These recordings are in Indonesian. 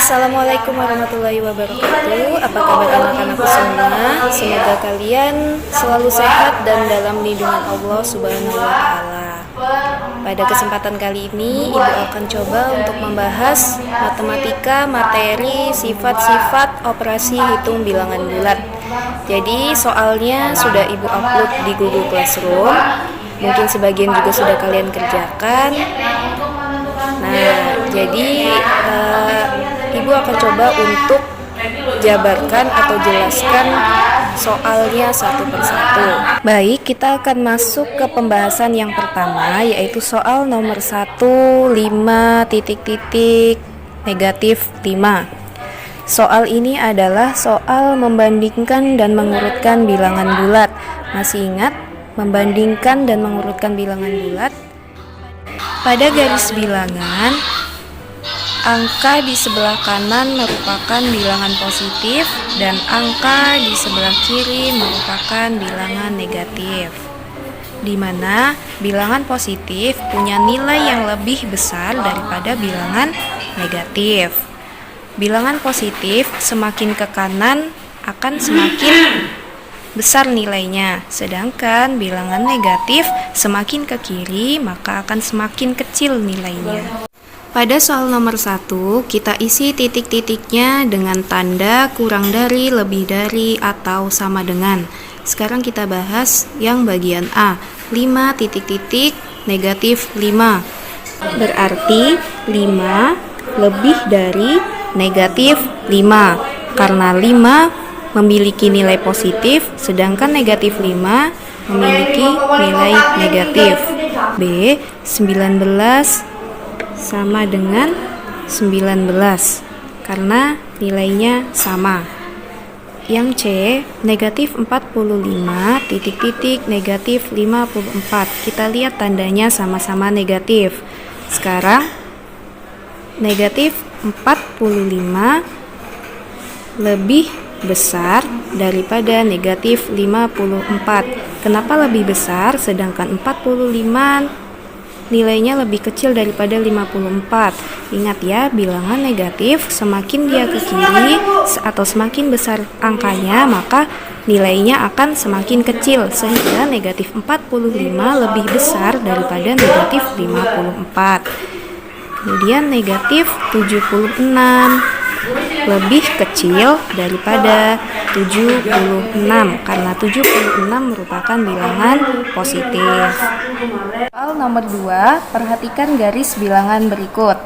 Assalamualaikum warahmatullahi wabarakatuh. Apa kabar anak-anakku semua? Semoga kalian selalu sehat dan dalam lindungan Allah Subhanahu wa Ta'ala. Pada kesempatan kali ini, Ibu akan coba untuk membahas matematika materi sifat-sifat operasi hitung bilangan bulat. Jadi soalnya sudah Ibu upload di Google Classroom. Mungkin sebagian juga sudah kalian kerjakan. Nah, jadi Ibu akan coba untuk jabarkan atau jelaskan soalnya satu persatu. Baik, kita akan masuk ke pembahasan yang pertama, yaitu soal nomor 1, 5 titik-titik negatif 5. Soal ini adalah soal membandingkan dan mengurutkan bilangan bulat. Masih ingat membandingkan dan mengurutkan bilangan bulat? Pada garis bilangan, angka di sebelah kanan merupakan bilangan positif dan angka di sebelah kiri merupakan bilangan negatif, di mana bilangan positif punya nilai yang lebih besar daripada bilangan negatif. Bilangan positif semakin ke kanan akan semakin besar nilainya, sedangkan bilangan negatif semakin ke kiri maka akan semakin kecil nilainya. Pada soal nomor 1, kita isi titik-titiknya dengan tanda kurang dari, lebih dari, atau sama dengan. Sekarang kita bahas yang bagian A, 5 titik-titik negatif 5. Berarti 5 lebih dari negatif 5, karena 5 memiliki nilai positif, sedangkan negatif 5 memiliki nilai negatif. B, 19 sama dengan 19 karena nilainya sama. Yang C, negatif 45 titik-titik negatif 54. Kita lihat tandanya sama-sama negatif. Sekarang negatif 45 lebih besar daripada negatif 54. Kenapa lebih besar sedangkan 45 nilainya lebih kecil daripada 54? Ingat ya, bilangan negatif semakin dia ke kiri atau semakin besar angkanya, maka nilainya akan semakin kecil, sehingga negatif 45 lebih besar daripada negatif 54. Kemudian negatif 76 lebih kecil daripada 76 karena 76 merupakan bilangan positif. Soal nomor 2, perhatikan garis bilangan berikut.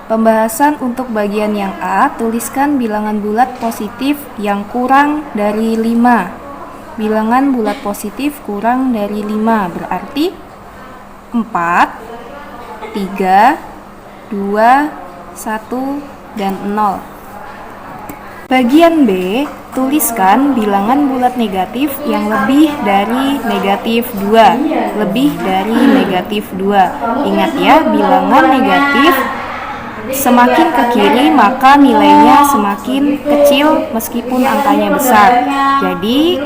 Pembahasan untuk bagian yang A, tuliskan bilangan bulat positif yang kurang dari 5. Bilangan bulat positif kurang dari 5 berarti 4, 3, 2, 1, dan 0. Bagian B, tuliskan bilangan bulat negatif yang lebih dari negatif 2. Lebih dari negatif 2. Ingat ya, bilangan negatif semakin ke kiri maka nilainya semakin kecil meskipun angkanya besar. Jadi,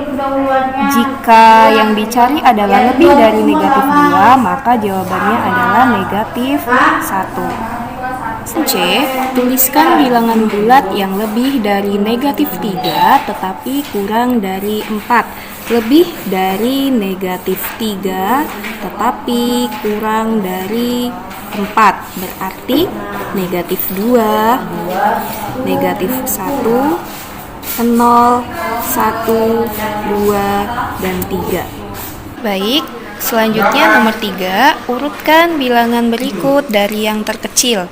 jika yang dicari adalah lebih dari negatif 2, maka jawabannya adalah negatif 1. C, tuliskan bilangan bulat yang lebih dari negatif 3 tetapi kurang dari 4. Lebih dari negatif 3 tetapi kurang dari 4 berarti negatif 2, negatif 1, 0, 1, 2, dan 3. Baik, selanjutnya nomor 3, urutkan bilangan berikut dari yang terkecil.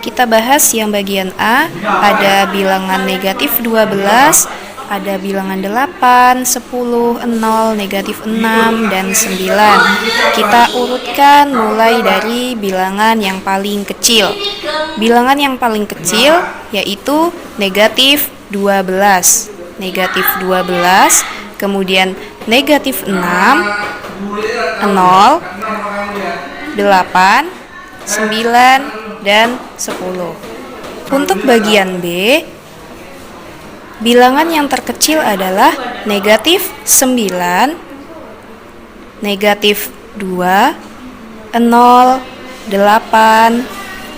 Kita bahas yang bagian A, ada bilangan negatif 12, ada bilangan 8, 10, 0, negatif 6, dan 9. Kita urutkan mulai dari bilangan yang paling kecil. Bilangan yang paling kecil yaitu negatif 12. Negatif 12, kemudian negatif 6, 0, 8, 9, dan 10. Untuk bagian B, bilangan yang terkecil adalah negatif 9, negatif 2, 0, 8,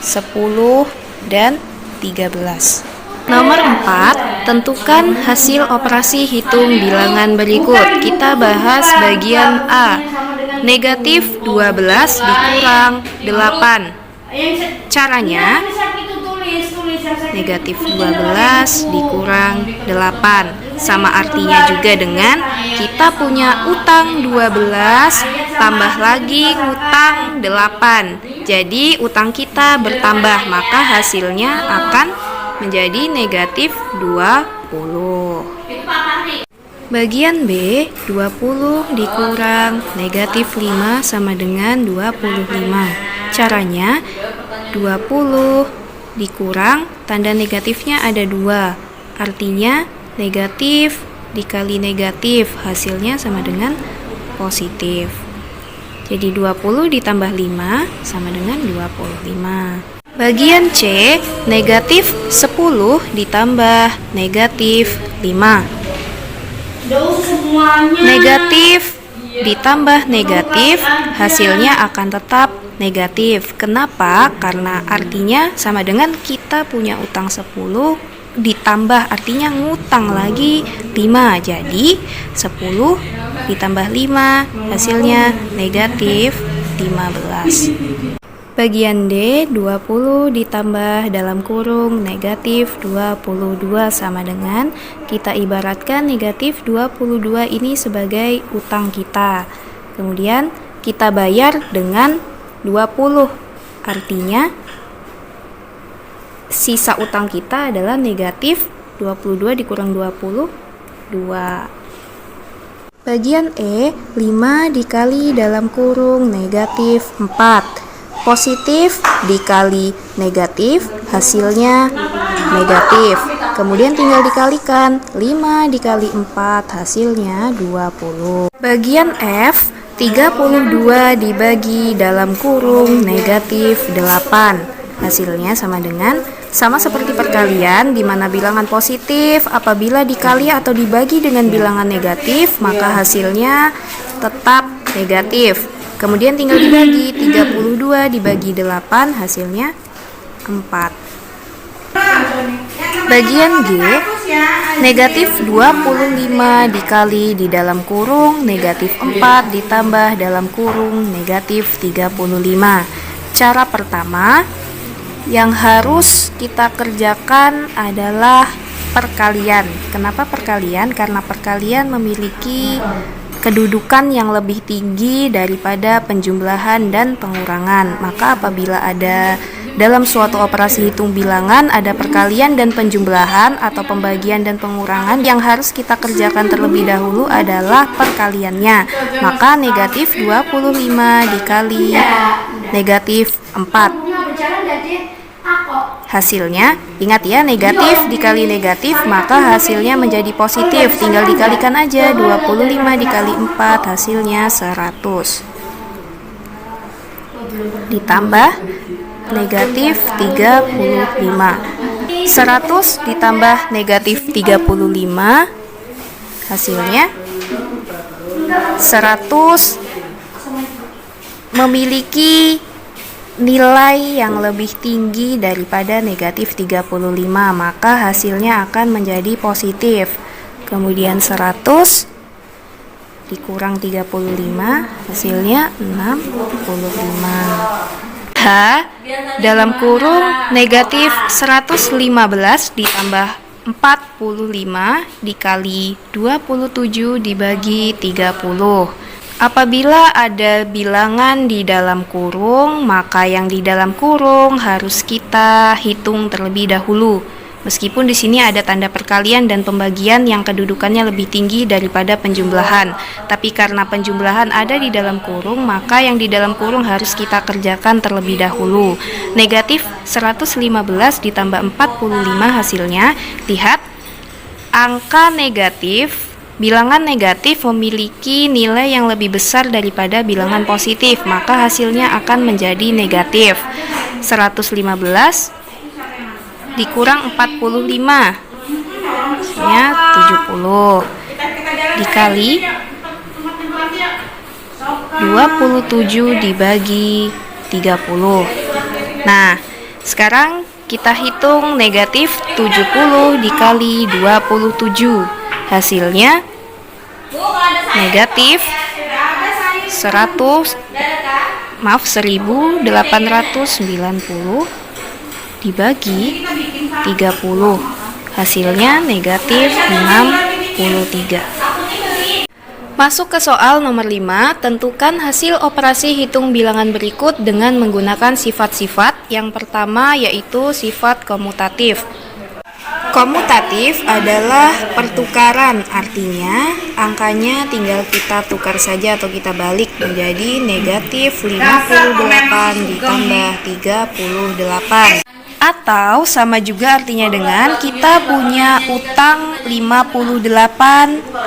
10, dan 13. Nomor 4, tentukan hasil operasi hitung bilangan berikut. Kita bahas bagian A. Negatif 12 dikurang 8. Caranya, negatif 12 dikurang 8. Sama artinya juga dengan kita punya utang 12 tambah lagi ngutang 8. Jadi utang kita bertambah, maka hasilnya akan menjadi negatif 20. Bagian B, 20 dikurang negatif 5 sama dengan 25. Caranya, 20 dikurang, tanda negatifnya ada 2. Artinya, negatif dikali negatif, hasilnya sama dengan positif. Jadi 20 ditambah 5 sama dengan 25. Bagian C, negatif 10 ditambah negatif 5. Negatif ditambah negatif, hasilnya akan tetap negatif. Kenapa? Karena artinya sama dengan kita punya utang 10 ditambah artinya ngutang lagi 5. Jadi 10 ditambah 5 hasilnya negatif 15. Bagian D, 20 ditambah dalam kurung negatif 22 sama dengan kita ibaratkan negatif 22 ini sebagai utang kita. Kemudian kita bayar dengan 20. Artinya sisa utang kita adalah negatif 22 dikurang 20, 2. Bagian E, 5 dikali dalam kurung negatif 4. Positif dikali negatif, hasilnya negatif. Kemudian tinggal dikalikan, 5 dikali 4, hasilnya 20. Bagian F, 32 dibagi dalam kurung negatif 8. Hasilnya sama seperti perkalian, di mana bilangan positif apabila dikali atau dibagi dengan bilangan negatif, maka hasilnya tetap negatif. Kemudian tinggal dibagi, 32 dibagi 8, hasilnya 4. Bagian G, negatif 25 dikali di dalam kurung negatif 4 ditambah dalam kurung negatif 35. Cara pertama yang harus kita kerjakan adalah perkalian. Kenapa perkalian? Karena perkalian memiliki kedudukan yang lebih tinggi daripada penjumlahan dan pengurangan. Maka apabila ada dalam suatu operasi hitung bilangan ada perkalian dan penjumlahan atau pembagian dan pengurangan, yang harus kita kerjakan terlebih dahulu adalah perkaliannya. Maka negatif 25 dikali negatif 4. Hasilnya, ingat ya, negatif dikali negatif, maka hasilnya menjadi positif. Tinggal dikalikan aja, 25 dikali 4, hasilnya 100. Ditambah negatif 35. 100 ditambah negatif 35, hasilnya 100 memiliki nilai yang lebih tinggi daripada negatif 35, maka hasilnya akan menjadi positif. Kemudian 100 dikurang 35, hasilnya 65. H dalam kurung negatif 115 ditambah 45 dikali 27 dibagi 30. Apabila ada bilangan di dalam kurung, maka yang di dalam kurung harus kita hitung terlebih dahulu. Meskipun di sini ada tanda perkalian dan pembagian yang kedudukannya lebih tinggi daripada penjumlahan. Tapi karena penjumlahan ada di dalam kurung, maka yang di dalam kurung harus kita kerjakan terlebih dahulu. Negatif 115 ditambah 45 hasilnya. Lihat, angka negatif, bilangan negatif memiliki nilai yang lebih besar daripada bilangan positif, maka hasilnya akan menjadi negatif. 115 dikurang 45, hasilnya 70, dikali 27 dibagi 30. Nah, sekarang Kita hitung negatif 70 dikali 27. Hasilnya negatif 1890 dibagi 30. Hasilnya negatif 63. Masuk ke soal nomor 5, tentukan hasil operasi hitung bilangan berikut dengan menggunakan sifat-sifat. Yang pertama yaitu sifat komutatif. Komutatif adalah pertukaran, artinya angkanya tinggal kita tukar saja atau kita balik menjadi negatif 58 ditambah 38. Atau sama juga artinya dengan kita punya utang 58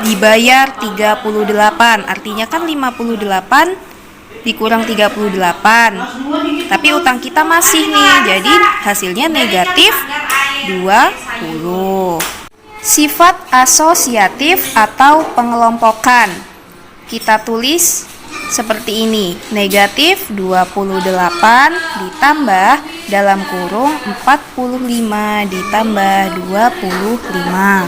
dibayar 38. Artinya kan 58 dikurang 38. Tapi utang kita masih nih, jadi hasilnya negatif 20. Sifat asosiatif atau pengelompokan. Kita tulis seperti ini, negatif 28 ditambah dalam kurung 45 ditambah 25.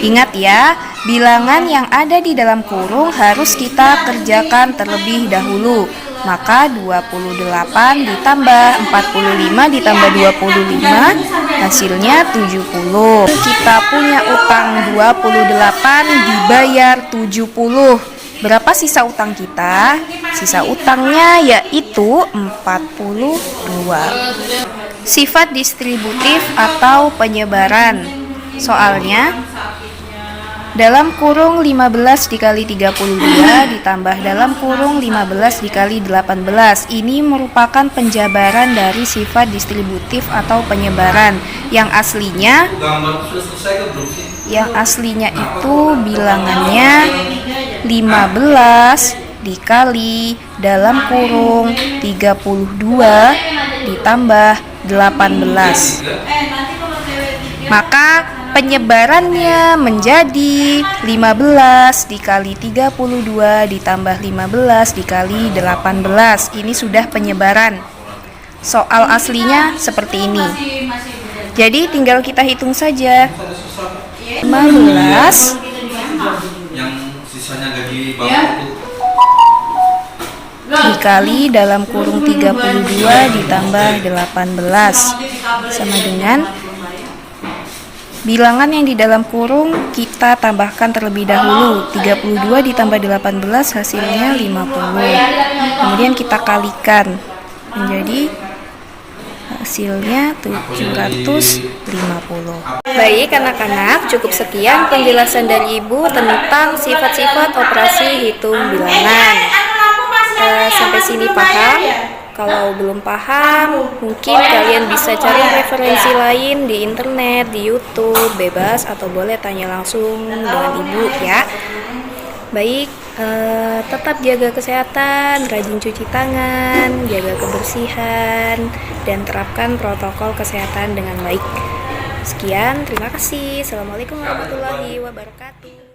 Ingat ya, bilangan yang ada di dalam kurung harus kita kerjakan terlebih dahulu. Maka 28 ditambah 45 ditambah 25 hasilnya 70. Kita punya utang 28 dibayar 70. Berapa sisa utang kita? Sisa utangnya yaitu 42. Sifat distributif atau penyebaran. Soalnya dalam kurung 15 dikali 32 ditambah dalam kurung 15 dikali 18. Ini merupakan penjabaran dari sifat distributif atau penyebaran. Yang aslinya itu bilangannya 15 dikali dalam kurung 32 ditambah 18. Maka penyebarannya menjadi 15 dikali 32 ditambah 15 dikali 18. Ini sudah penyebaran. Soal aslinya seperti ini. Jadi tinggal kita hitung saja. 15 dikali dalam kurung 32 ditambah 18 sama dengan bilangan yang di dalam kurung kita tambahkan terlebih dahulu. 32 ditambah 18 hasilnya 50. Kemudian kita kalikan menjadi hasilnya 750. Baik anak-anak, cukup sekian penjelasan dari Ibu tentang sifat-sifat operasi hitung bilangan. Sampai sini paham? Kalau belum paham, mungkin kalian bisa cari referensi lain di internet, di YouTube, bebas, atau boleh tanya langsung dengan Ibu ya. Baik, tetap jaga kesehatan, rajin cuci tangan, jaga kebersihan, dan terapkan protokol kesehatan dengan baik. Sekian, terima kasih. Assalamualaikum warahmatullahi wabarakatuh.